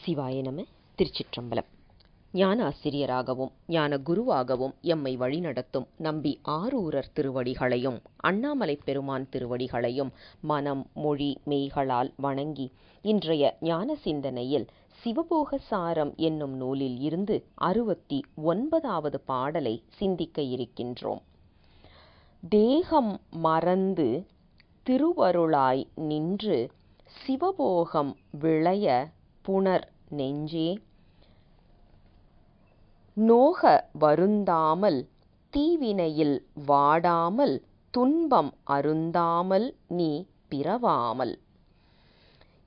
சிவாய நம. திருச்சிற்றம்பலம். ஞான ஆசிரியராகவும் ஞான குருவாகவும் எம்மை வழிநடத்தும் நம்பி ஆரூரர் திருவடிகளையும் அண்ணாமலை பெருமான் திருவடிகளையும் மனம் மொழி மெய்களால் வணங்கி இன்றைய ஞான சிந்தனையில் சிவபோக சாரம் என்னும் நூலில் இருந்து 69வது பாடலை சிந்திக்க இருக்கின்றோம். தேகம் மறந்து திருவருளாய் நின்று சிவபோகம் விளைய புணர் நெஞ்சே, நோக வருந்தாமல் தீவினையில் வாடாமல் துன்பம் அருந்தாமல் நீ பிறவாமல்.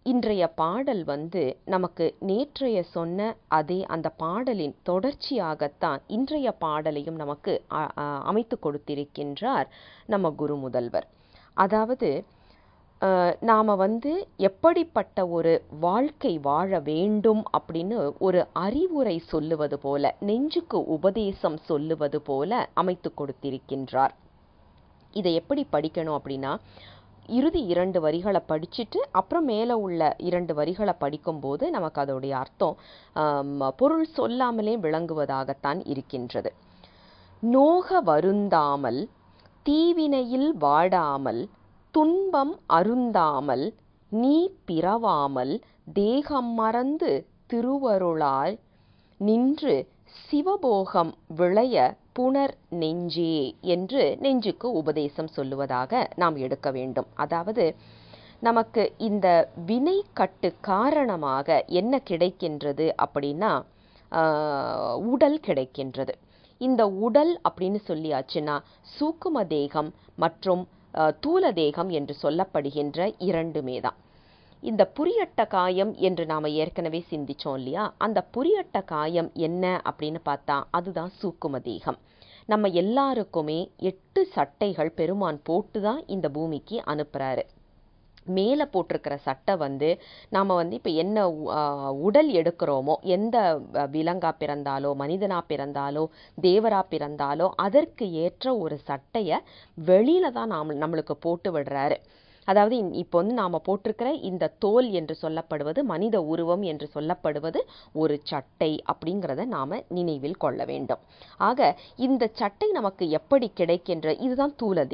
இன்றைய பாடல் நமக்கு நேற்றைய சொன்ன அந்த பாடலின் தொடர்ச்சியாகத்தான் இன்றைய பாடலையும் நமக்கு அமைத்து கொடுத்திருக்கின்றார் நம்ம குரு முதல்வர். அதாவது நாம் எப்படிப்பட்ட ஒரு வாழ்க்கை வாழ வேண்டும் அப்படின்னு ஒரு அறிவுரை சொல்லுவது போல, நெஞ்சுக்கு உபதேசம் சொல்லுவது போல அமைத்து கொடுத்திருக்கின்றார். இதை எப்படி படிக்கணும் அப்படின்னா, இறுதி 2 வரிகளை படிச்சுட்டு அப்புறம் மேலே உள்ள 2 வரிகளை படிக்கும்போது நமக்கு அதோடைய அர்த்தம் பொருள் சொல்லாமலே விளங்குவதாகத்தான் இருக்கின்றது. நோக வருந்தாமல் தீவினையில் வாடாமல் துன்பம் அருந்தாமல் நீ பிறவாமல் தேகம் மறந்து திருவருளாய் நின்று சிவபோகம் விளைய புணர் நெஞ்சே என்று நெஞ்சுக்கு உபதேசம் சொல்லுவதாக நாம் எடுக்க வேண்டும். அதாவது நமக்கு இந்த வினை கட்டு காரணமாக என்ன கிடைக்கின்றது அப்படின்னா, உடல் கிடைக்கின்றது. இந்த உடல் அப்படின்னு சொல்லியாச்சுன்னா சூக்கும தேகம் மற்றும் தூல தேகம் என்று சொல்லப்படுகின்ற 2மே தான். இந்த புரியட்ட காயம் என்று நாம் ஏற்கனவே சிந்திச்சோம் இல்லையா? அந்த புரியட்ட காயம் என்ன அப்படின்னு பார்த்தா அதுதான் சூக்கும தேகம். நம்ம எல்லாருக்குமே 8 சட்டைகள் பெருமான் போட்டு தான் இந்த பூமிக்கு அனுப்புகிறாரு. மேலே போட்டிருக்கிற சட்டை நாம் இப்போ என்ன உடல் எடுக்கிறோமோ, எந்த விலங்கா பிறந்தாலோ மனிதனா பிறந்தாலோ தேவரா பிறந்தாலோ அதற்கு ஏற்ற ஒரு சட்டையை வெளியில தான் நம்மளுக்கு போட்டு விடுறாரு. அதாவது இப்போ நாம் போட்டிருக்கிற இந்த தோல் என்று சொல்லப்படுவது, மனித உருவம் என்று சொல்லப்படுவது ஒரு சட்டை அப்படிங்கிறத நாம் நினைவில் கொள்ள வேண்டும். ஆக இந்த சட்டை நமக்கு எப்படி கிடைக்கின்ற, இதுதான் தூல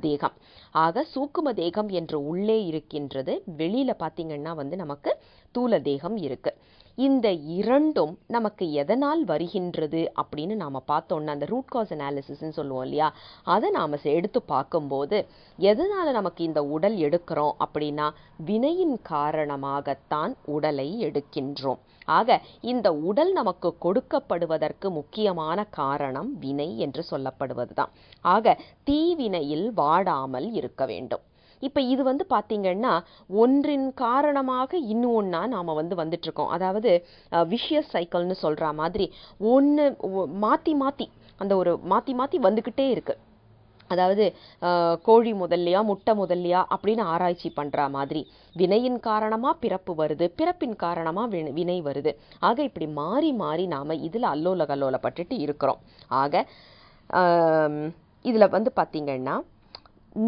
தேகம். ஆக சூக்கும தேகம் என்று உள்ளே இருக்கின்றது, வெளியில பார்த்தீங்கன்னா நமக்கு தூல தேகம் இருக்கு. இந்த 2ம் நமக்கு எதனால் வருகின்றது அப்படின்னு நாம் பார்த்தோம்னா, அந்த ரூட் காஸ் அனாலிசிஸ்ன்னு சொல்லுவோம் இல்லையா, அதை நாம் எடுத்து பார்க்கும்போது எதனால் நமக்கு இந்த உடல் எடுக்கிறோம் அப்படின்னா வினையின் காரணமாகத்தான் உடலை எடுக்கின்றோம். ஆக இந்த உடல் நமக்கு கொடுக்கப்படுவதற்கு முக்கியமான காரணம் வினை என்று சொல்லப்படுவதுதான். ஆக தீவினையில் வாடாமல் இருக்க வேண்டும். இப்போ இது பார்த்தீங்கன்னா ஒன்றின் காரணமாக இன்னும் ஒன்றா நாம் வந்துட்டு இருக்கோம். அதாவது விஷியஸ் சைக்கிள்னு சொல்கிற மாதிரி ஒன்று மாற்றி மாற்றி அந்த ஒரு மாற்றி மாற்றி வந்துக்கிட்டே இருக்கு. அதாவது கோழி முதல்லையா முட்டை முதல்லையா அப்படின்னு ஆராய்ச்சி பண்ணுற மாதிரி வினையின் காரணமாக பிறப்பு வருது, பிறப்பின் காரணமாக வினை வருது. ஆக இப்படி மாறி மாறி நாம் இதில் அல்லோல கல்லோலப்பட்டுட்டு இருக்கிறோம். ஆக இதில் பார்த்தீங்கன்னா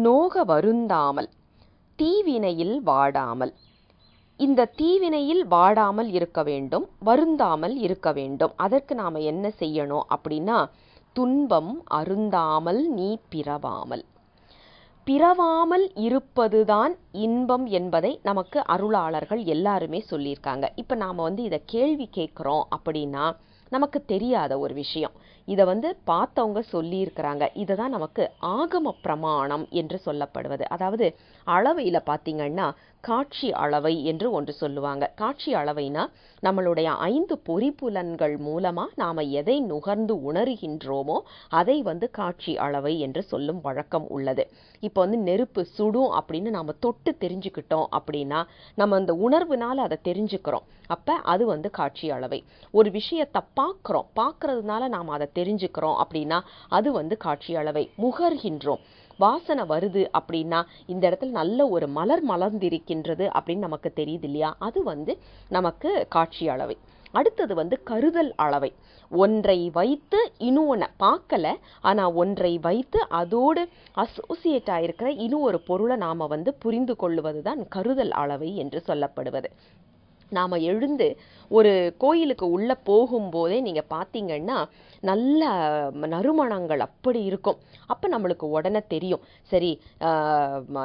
நோக வருந்தாமல் தீவினையில் வாடாமல், இந்த தீவினையில் வாடாமல் இருக்க வேண்டும், வருந்தாமல் இருக்க வேண்டும். அதற்கு நாம் என்ன செய்யணும் அப்படின்னா, துன்பம் அருந்தாமல் நீ பிறவாமல். பிறவாமல் இருப்பதுதான் இன்பம் என்பதை நமக்கு அருளாளர்கள் எல்லாருமே சொல்லியிருக்காங்க. இப்போ நாம் இதை கேள்வி கேட்குறோம் அப்படின்னா நமக்கு தெரியாத ஒரு விஷயம். இதை பார்த்தவங்க சொல்லியிருக்கிறாங்க. இதை தான் நமக்கு ஆகம பிரமாணம் என்று சொல்லப்படுவது. அதாவது அளவையில் பார்த்தீங்கன்னா காட்சி அளவை என்று ஒன்று சொல்லுவாங்க. காட்சி அளவைனா நம்மளுடைய 5 பொறிப்புலன்கள் மூலமாக நாம் எதை நுகர்ந்து உணர்கின்றோமோ அதை காட்சி அளவை என்று சொல்லும் வழக்கம் உள்ளது. இப்போ நெருப்பு சுடும் அப்படின்னு நாம் தொட்டு தெரிஞ்சுக்கிட்டோம் அப்படின்னா நம்ம அந்த உணர்வுனால அதை தெரிஞ்சுக்கிறோம். அப்போ அது காட்சி அளவை. ஒரு விஷயத்தை பார்க்கறதுனால நாம் அதை தெரிஞ்சுக்கிறோம் அப்படின்னா அது காட்சி அளவை. முகர்கின்றோம், வாசனை வருது அப்படின்னா இந்த இடத்துல நல்ல ஒரு மலர் மலர்ந்திருக்கின்றது அப்படின்னு நமக்கு தெரியுது இல்லையா, அது நமக்கு காட்சி அளவை. அடுத்தது கருதல் அளவை. ஒன்றை வைத்து இன்னொன்று பார்க்கல, ஆனால் ஒன்றை வைத்து அதோடு அசோசியேட் ஆகிருக்கிற இன்னும் ஒரு பொருளை நாம் புரிந்து கொள்ளுவது தான் கருதல் அளவை என்று சொல்லப்படுவது. நாம் எழுந்து ஒரு கோயிலுக்கு உள்ளே போகும்போதே நீங்கள் பார்த்தீங்கன்னா நல்ல நறுமணங்கள் அப்படி இருக்கும். அப்போ நம்மளுக்கு உடனே தெரியும், சரி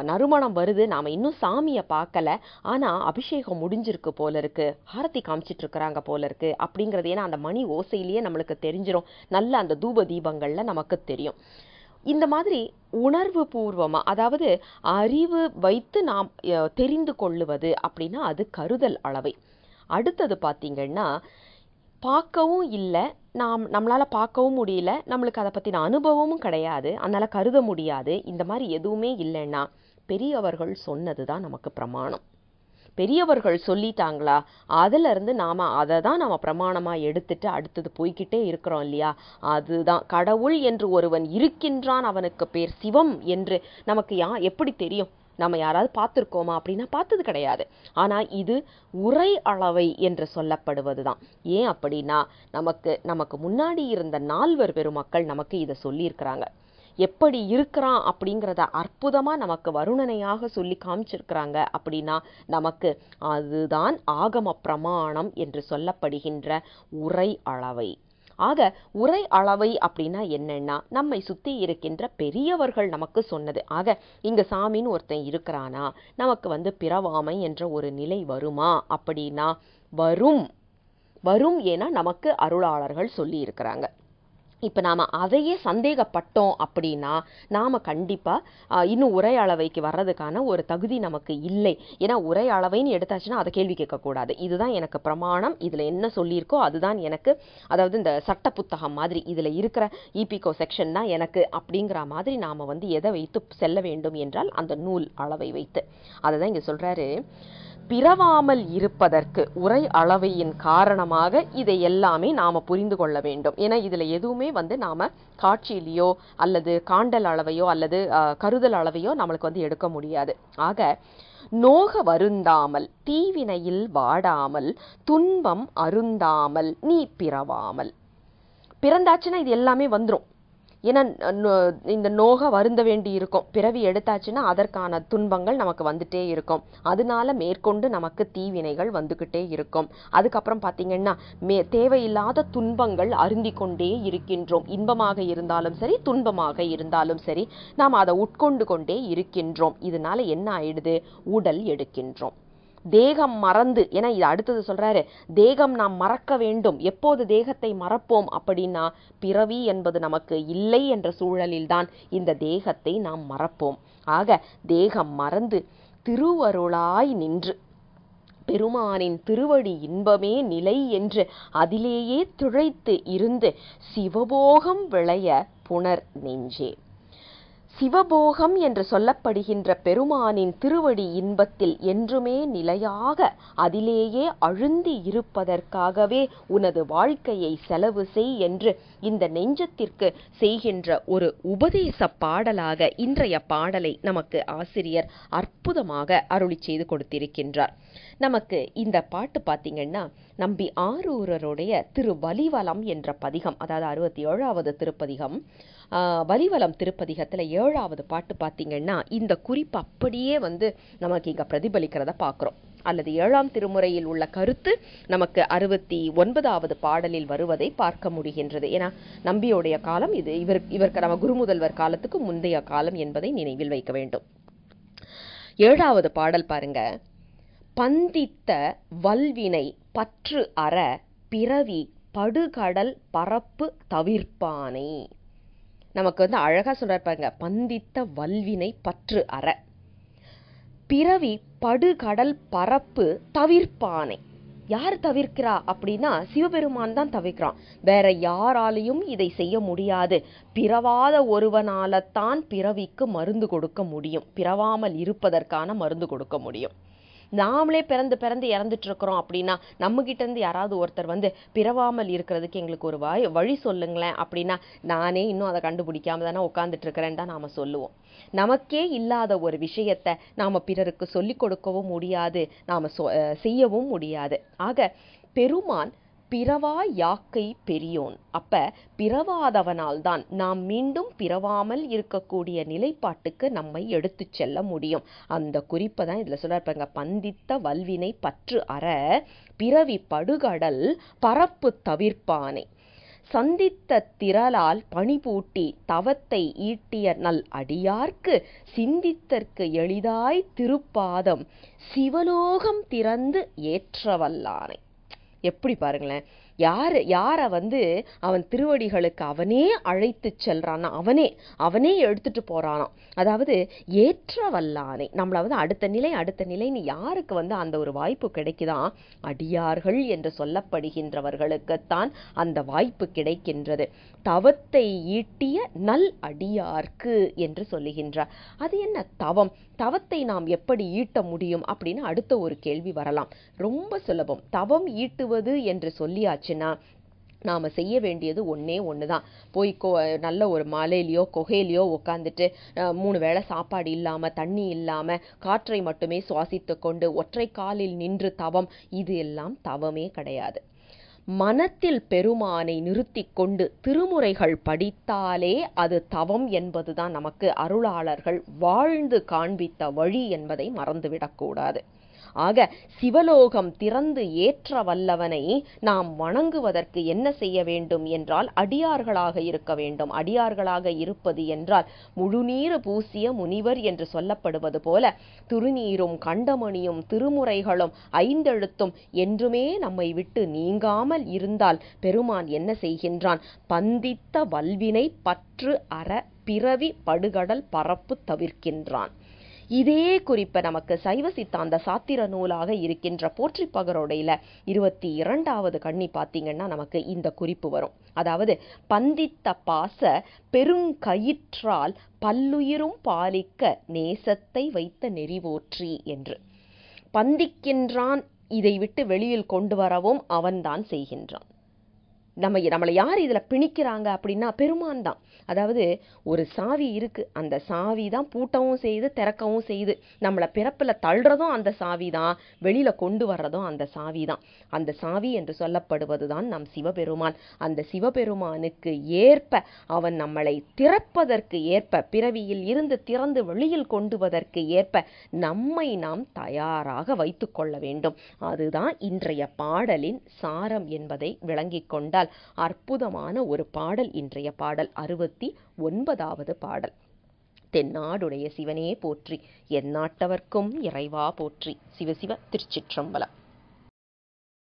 நறுமணம் வருது, நாம் இன்னும் சாமியை பார்க்கல, ஆனால் அபிஷேகம் முடிஞ்சிருக்கு போல இருக்கு, ஆரத்தி காமிச்சிட்ருக்குறாங்க போல இருக்கு அப்படிங்கிறது. ஏன்னா அந்த மணி ஓசையிலேயே நம்மளுக்கு தெரிஞ்சிடும், நல்ல அந்த தூப தீபங்களில் நமக்கு தெரியும். இந்த மாதிரி உணர்வு பூர்வமாக, அதாவது அறிவு வைத்து நாம் தெரிந்து கொள்ளுவது அப்படின்னா அது கருதல் அளவை. அடுத்தது பார்த்தீங்கன்னா, பார்க்கவும் இல்லை, நம்மளால் பார்க்கவும் முடியல, நம்மளுக்கு அதை பற்றின அனுபவமும் கிடையாது, அதனால் கருத முடியாது. இந்த மாதிரி எதுவுமே இல்லைன்னா பெரியவர்கள் சொன்னது தான் நமக்கு பிரமாணம். பெரியவர்கள் சொல்லிட்டாங்களா, அதிலிருந்து நாம் அதை தான் நம்ம பிரமாணமாக எடுத்துட்டு அடுத்தது போய்கிட்டே இருக்கிறோம் இல்லையா. அதுதான் கடவுள் என்று ஒருவன் இருக்கின்றான், அவனுக்கு பேர் சிவம் என்று நமக்கு எப்படி தெரியும்? நம்ம யாராவது பார்த்துருக்கோமா அப்படின்னா பார்த்தது கிடையாது. ஆனால் இது உரை அளவை என்று சொல்லப்படுவது தான். ஏன் அப்படின்னா நமக்கு முன்னாடி இருந்த 4 பெருமக்கள் நமக்கு இதை சொல்லியிருக்கிறாங்க. எப்படி இருக்கிறான் அப்படிங்கிறத அற்புதமாக நமக்கு வருணனையாக சொல்லி காமிச்சிருக்கிறாங்க. அப்படின்னா நமக்கு அதுதான் ஆகம பிரமாணம் என்று சொல்லப்படுகின்ற உரை அளவை. ஆக உரை அளவை அப்படின்னா என்னன்னா, நம்மை சுற்றி இருக்கின்ற பெரியவர்கள் நமக்கு சொன்னது. ஆக இங்க சாமின்னு ஒருத்தன் இருக்கிறானா, நமக்கு பிறவாமை என்ற ஒரு நிலை வருமா அப்படின்னா வரும். ஏன்னா நமக்கு அருளாளர்கள் சொல்லி இருக்கிறாங்க. இப்போ நாம் அதையே சந்தேகப்பட்டோம் அப்படின்னா நாம் கண்டிப்பாக இன்னும் உரை அளவைக்கு வர்றதுக்கான ஒரு தகுதி நமக்கு இல்லை. ஏன்னா உரை அளவைன்னு எடுத்தாச்சுன்னா அதை கேள்வி கேட்கக்கூடாது. இதுதான் எனக்கு பிரமாணம், இதில் என்ன சொல்லியிருக்கோ அதுதான் எனக்கு, அதாவது இந்த சட்ட புத்தகம் மாதிரி இதில் இருக்கிற ஈபிகோ செக்ஷன் தான் எனக்கு அப்படிங்கிற மாதிரி நாம் எதை வைத்து செல்ல வேண்டும் என்றால் அந்த நூல் அளவை வைத்து. அதை தான் இங்கே சொல்கிறாரு, பிறவாமல் இருப்பதற்கு உரை அளவையின் காரணமாக இதை எல்லாமே நாம் புரிந்து கொள்ள வேண்டும். ஏன்னா இதில் எதுவுமே நாம் காட்சியிலையோ அல்லது காண்டல் அளவையோ அல்லது கருதல் அளவையோ நம்மளுக்கு எடுக்க முடியாது. ஆக நோக வருந்தாமல் தீவினையில் வாடாமல் துன்பம் அருந்தாமல் நீ பிறவாமல். பிறந்தாச்சுன்னா இது எல்லாமே வந்துடும். ஏன்னா இந்த நோக வருந்த வேண்டி இருக்கும், பிறவி எடுத்தாச்சுன்னா அதற்கான துன்பங்கள் நமக்கு வந்துட்டே இருக்கும். அதனால மேற்கொண்டு நமக்கு தீவினைகள் வந்துக்கிட்டே இருக்கும். அதுக்கப்புறம் பார்த்தீங்கன்னா தேவையில்லாத துன்பங்கள் அருந்தி கொண்டே இருக்கின்றோம். இன்பமாக இருந்தாலும் சரி துன்பமாக இருந்தாலும் சரி நாம் அதை உட்கொண்டு கொண்டே இருக்கின்றோம். இதனால என்ன ஆயிடுது, உடல் எடுக்கின்றோம். தேகம் மறந்து, ஏன்னா இது அடுத்தது சொல்றாரு, தேகம் நாம் மறக்க வேண்டும். எப்போது தேகத்தை மறப்போம் அப்படின்னா பிறவி என்பது நமக்கு இல்லை என்ற சூழலில்தான் இந்த தேகத்தை நாம் மறப்போம். ஆக தேகம் மறந்து திருவருளாய் நின்று பெருமானின் திருவடி இன்பமே நிலை என்று அதிலேயே திளைத்து இருந்து சிவபோகம் விளைய புனர் நெஞ்சே. சிவபோகம் என்று சொல்லப்படுகின்ற பெருமானின் திருவடி இன்பத்தில் என்றுமே நிலையாக அதிலேயே அழுந்தி இருப்பதற்காகவே உனது வாழ்க்கையை செலவு செய் என்று இந்த நெஞ்சத்திற்கு செய்கின்ற ஒரு உபதேச பாடலாக இன்றைய பாடலை நமக்கு ஆசிரியர் அற்புதமாக அருளி செய்து கொடுத்திருக்கின்றார். நமக்கு இந்த பாட்டு பார்த்தீங்கன்னா நம்பி ஆரூரருடைய திருவலிவலம் என்ற பதிகம், அதாவது 67வது திருப்பதிகம், வலிவலம் திருப்பதிகத்தில் 7வது பாட்டு பார்த்தீங்கன்னா இந்த குறிப்பு அப்படியே நமக்கு இங்கே பிரதிபலிக்கிறத பார்க்குறோம். அல்லது 7ஆம் திருமுறையில் உள்ள கருத்து நமக்கு 69வது பாடலில் வருவதை பார்க்க முடிகின்றது. ஏன்னா நம்பியோடைய காலம் இது, இவருக்கு நம்ம குருமுதல்வர் காலத்துக்கு முந்தைய காலம் என்பதை நினைவில் வைக்க வேண்டும். 7வது பாடல் பாருங்க, பந்தித்த வல்வினை பற்று அற பிறவி படுகடல் பரப்பு தவிர்ப்பானை. நமக்கு அழகா சொல்றாரு பாருங்க, பந்தித்த வல்வினை பற்று அற பிறவி படுகடல் பரப்பு தவிர்ப்பானை. யார் தவிர்க்கிறா அப்படின்னா சிவபெருமான் தான் தவிர்க்கிறான். வேற யாராலையும் இதை செய்ய முடியாது. பிறவாத ஒருவனால தான் பிறவிக்கு மருந்து கொடுக்க முடியும், பிறவாமல் இருப்பதற்கான மருந்து கொடுக்க முடியும். நாமளே பிறந்து இறந்துட்டு இருக்கிறோம் அப்படின்னா நம்மகிட்ட இருந்து யாராவது ஒருத்தர் பிறவாமல் இருக்கிறதுக்கு எங்களுக்கு ஒரு வழி சொல்லுங்களேன் அப்படின்னா, நானே இன்னும் அதை கண்டுபிடிக்காம தானே உட்காந்துட்டு இருக்கிறேன்னு தான் நாம சொல்லுவோம். நமக்கே இல்லாத ஒரு விஷயத்தை நாம பிறருக்கு சொல்லிக் கொடுக்கவும் முடியாது, நாம செய்யவும் முடியாது. ஆக பெருமான் பிறவா யாக்கை பெரியோன். அப்ப பிறவாதவனால் தான் நாம் மீண்டும் பிறவாமல் இருக்கக்கூடிய நிலைப்பாட்டுக்கு நம்மை எடுத்து செல்ல முடியும். அந்த குறிப்பை தான் இதுல சொல்றாங்க. பந்தித்த வல்வினை பற்று அற பிறவி படுகடல் பரப்பு தவிர்ப்பானை. சந்தித்த திரளால் பணிபூட்டி தவத்தை ஈட்டிய நல் அடியார்க்கு சிந்தித்தற்கு எளிதாய் திருப்பாதம் சிவலோகம் திறந்து ஏற்றவல்லானை. எப்படி பாருங்களேன், யாரை அவன் திருவடிகளுக்கு அவனே அழைத்து செல்றானா, அவனே எடுத்துட்டு போறானாம். அதாவது ஏற்றவல்லானை, நம்மள அடுத்த நிலைன்னு யாருக்கு அந்த ஒரு வாய்ப்பு கிடைக்குதான், அடியார்கள் என்று சொல்லப்படுகின்றவர்களுக்குத்தான் அந்த வாய்ப்பு கிடைக்கின்றது. தவத்தை ஈட்டிய நல் அடியார்க்கு என்று சொல்லுகின்றார். அது என்ன தவம்? தவத்தை நாம் எப்படி ஈட்ட முடியும் அப்படின்னு அடுத்த ஒரு கேள்வி வரலாம். ரொம்ப சுலபம். தவம் ஈட்டுவது என்று சொல்லியாச்சுன்னா நாம செய்ய வேண்டியது ஒண்ணுதான். போய் நல்ல ஒரு மலையிலையோ குகையிலையோ உட்காந்துட்டு 3 வேளை சாப்பாடு இல்லாம தண்ணி இல்லாம காற்றை மட்டுமே சுவாசித்து கொண்டு ஒற்றை காலில் நின்று தவம், இது எல்லாம் தவமே கிடையாது. மனத்தில் பெருமானை நிறுத்தி கொண்டு திருமுறைகள் படித்தாலே அது தவம் என்பதுதான் நமக்கு அருளாளர்கள் வாழ்ந்து காண்பித்த வழி என்பதை மறந்துவிடக்கூடாது. ஆக சிவலோகம் திறந்து ஏற்ற வல்லவனை நாம் வணங்குவதற்கு என்ன செய்ய வேண்டும் என்றால் அடியார்களாக இருக்க வேண்டும். அடியார்களாக இருப்பது என்றால் முழுநீறு பூசிய முனிவர் என்று சொல்லப்படுவது போல திருநீரும் கண்டமணியும் திருமுறைகளும் 5 எழுத்தும் என்றுமே நம்மை விட்டு நீங்காமல் இருந்தால் பெருமான் என்ன செய்கின்றான்? பந்தித்த வல்வினை பற்று அற பிறவி படுகடல் பரப்பு தவிர்க்கின்றான். இதே குறிப்பை நமக்கு சைவ சித்தாந்த சாத்திர நூலாக இருக்கின்ற போற்றிப்பகரோடையில 22வது கண்ணி பார்த்தீங்கன்னா நமக்கு இந்த குறிப்பு வரும். அதாவது பந்தித்த பாச பெருங்கயிற்றால் பல்லுயிரும் பாலிக்க நேசத்தை வைத்த நெறிவோற்றி என்று. பந்திக்கின்றான், இதை விட்டு வெளியில் கொண்டு வரவும் அவன்தான் செய்கின்றான். நம்மளை யார் இதுல பிணிக்கிறாங்க அப்படின்னா பெருமான் தான். அதாவது ஒரு சாவி இருக்கு, அந்த சாவி தான் பூட்டவும் செய்யுது திறக்கவும் செய்யுது. நம்மளை பிறப்புல தள்ளுறதும் அந்த சாவி தான், வெளியில கொண்டு வர்றதும் அந்த சாவி தான். அந்த சாவி என்று சொல்லப்படுவதுதான் நம் சிவபெருமான். அந்த சிவபெருமானுக்கு ஏற்ப அவன் நம்மளை திறப்பதற்கு ஏற்ப, பிறவியில் இருந்து திறந்து வெளியில் கொண்டுவதற்கு ஏற்ப நம்மை நாம் தயாராக வைத்து கொள்ள வேண்டும். அதுதான் இன்றைய பாடலின் சாரம் என்பதை விளங்கிக் கொண்டால் அற்புதமான ஒரு பாடல் இன்றைய பாடல். 69வது பாடல். தென்னாடுடைய சிவனே போற்றி, எந்நாட்டவர்க்கும் இறைவா போற்றி. சிவசிவ திருச்சிற்றம்பலம்.